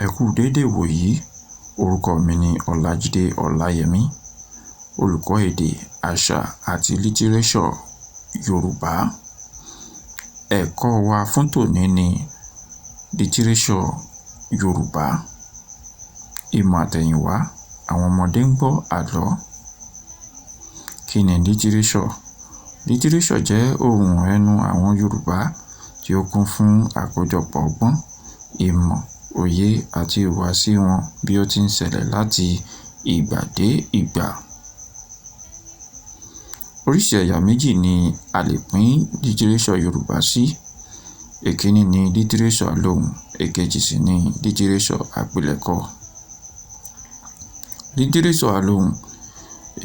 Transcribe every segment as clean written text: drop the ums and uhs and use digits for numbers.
Ẹ kú dédé wòyí, orúkọ mi ni Ọlájídé Ọláyẹmí, olùkọ́ èdè, àṣà àti lítíréṣọ̀ Yorùbá. Ẹ̀kọ́ wa fún tòní ni lítíréṣọ̀ Yorùbá. Ìmọ̀ àtẹ̀yìnwá, àwọn ọmọdé ń gbọ́ àlọ́. Kí ni lítíréṣọ̀? Lítíréṣọ̀ jẹ́ ohun ẹnu àwọn Yorùbá tí ó kún fún àkójọpọ̀ ọgbọ́n, ìmọ̀, òye àti ìhùwàsí wọn bí ó ti ń ṣẹlẹ̀ láti ìgbà dé ìgbà. Oríṣi ẹ̀yà méjì ni a lè pín lítíréṣọ̀ Yorùbá sí. Èkíní ni lítíréṣọ̀ alohùn, èkejì sì ni lítíréṣọ̀ àpilẹ̀kọ. Lítíréṣọ̀ alohùn,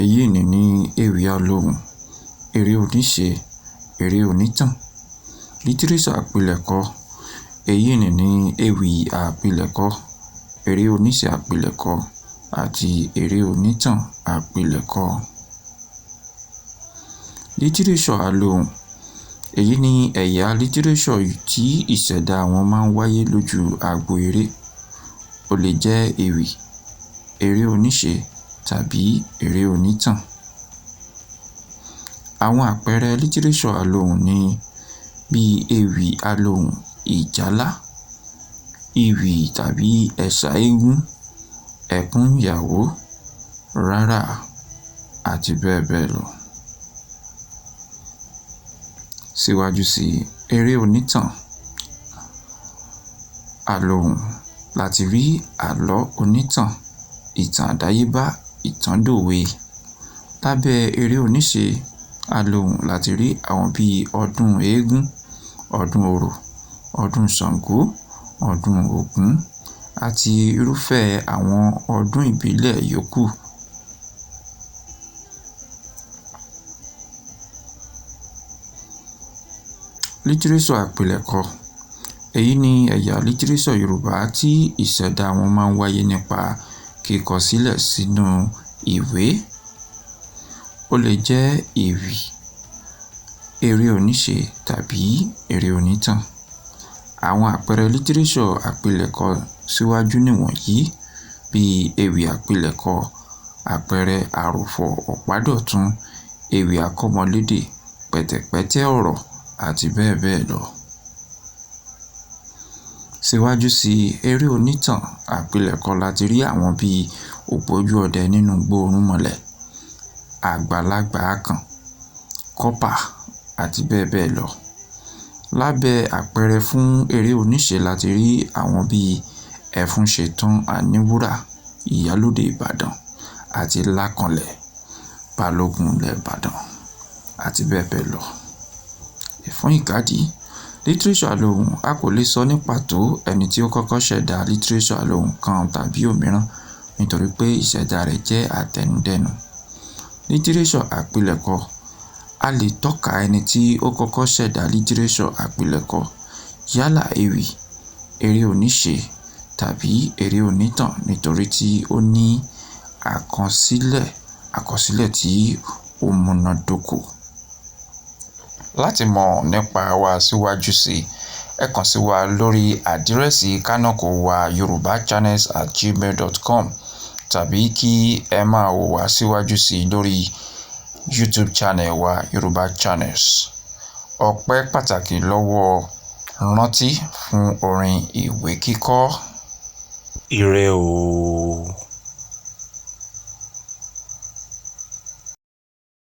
èyí ni ewì alohùn, eré oníṣe, eré onítàn. Lítíréṣọ̀ àpilẹ̀kọ, èyí ni ewì àpilẹ̀kọ, eré oníṣe àpilẹ̀kọ àti eré onítàn àpilẹ̀kọ. Lítíréṣọ̀ alohùn, èyí ni ẹ̀yà lítíréṣọ̀ tí ìṣẹ̀dá wọn máa ń wáyé lójú agbo eré. Ó lè jẹ́ ewì, eré oníṣe tàbí eré onítàn. Àwọn àpẹẹrẹ lítíréṣọ̀ alohùn ni bí ewì alohùn ìjálá, ewì tàbí ẹ̀sà eégún, ẹkún ìyàwó, rárá àti bẹ́ẹ̀ bẹ́ẹ̀ lọ. Síwájú sí eré onítàn alohùn láti rí àlọ́ onítàn, ìtàn àdáyébá, ìtàn dòwe. Lábẹ́ eré oníṣe alohùn láti rí àwọn bíi ọdún eégún, ọdún orò, ọdún Ṣàngó, ọdún Ògún àti irúfẹ́ àwọn ọdún ìbílẹ̀ yòókù. Lítíréṣọ̀ àpilẹ̀kọ, èyí ni ẹ̀yà lítíréṣọ̀ Yorùbá tí ìṣẹ̀dá wọn máa ń wáyé nípa kíkọ sílẹ̀ sínú ìwé. Ó lè jẹ́ ewì, eré oníṣe tàbí eré onítàn. Àwọn àpẹẹrẹ lítíréṣọ̀ àpilẹ̀kọ síwájú nìwọ̀nyí bíi ewì àpilẹ̀kọ, àpẹẹrẹ àròfọ̀ ọ̀pádọ̀tun, ewì akọ́mọlédè, pẹ̀tẹ̀pẹ́tẹ̀ ọ̀rọ̀ àti bẹ́ẹ̀ bẹ́ẹ̀ lọ. Síwájú sí eré onítàn àpilẹ̀kọ láti rí àwọn bíi ògbójú ọdẹ nínú igbó Orúnmọlẹ̀, àgbàlagbà àkàn, kọ́pà àti bẹ́ẹ̀ bẹ́ẹ̀ lọ. Lábẹ́ àpẹẹrẹ fún eré oníṣe láti rí àwọn bíi ẹfúnṣetán àníwúrà, ìyálóde Ìbàdàn àti lákànlẹ̀, balógun ilẹ̀ Ìbàdàn àti bẹ́ẹ̀ bẹ́ẹ̀ lọ. Fún ìkádìí, lítíréṣọ̀ alohùn, a kò lè sọ ní pàtó ẹni tí ó kọ́kọ́ ṣẹ̀dá lítíréṣọ̀ alohùn kan tàbí òmíràn nítorí pé ìṣẹ̀dá rẹ̀ jẹ́ àtẹnudẹ́nu. Lítíréṣọ̀ àpilẹ̀kọ, a lè tọ́ka ẹni tí ó kọ́kọ́ ṣẹ̀dá lítíréṣọ̀ àpilẹ̀kọ yálà ewì, eré oníṣe tàbí eré onítàn nítorí tí ó ní àkọsílẹ̀ tí ó múnádóko. Láti mọ̀ nípa wa síwájú sí, ẹ kàn sí wa lórí àdírẹ́sì kánàkó wa yorubachannels@gmail.com tàbí kí ẹ máa wò wá síwájú sí lórí YouTube channel wa Yoruba Channels. Ọpẹ́ pàtàkì lọ́wọ́ Rántí fún orin ìwé kíkọ. Ire o.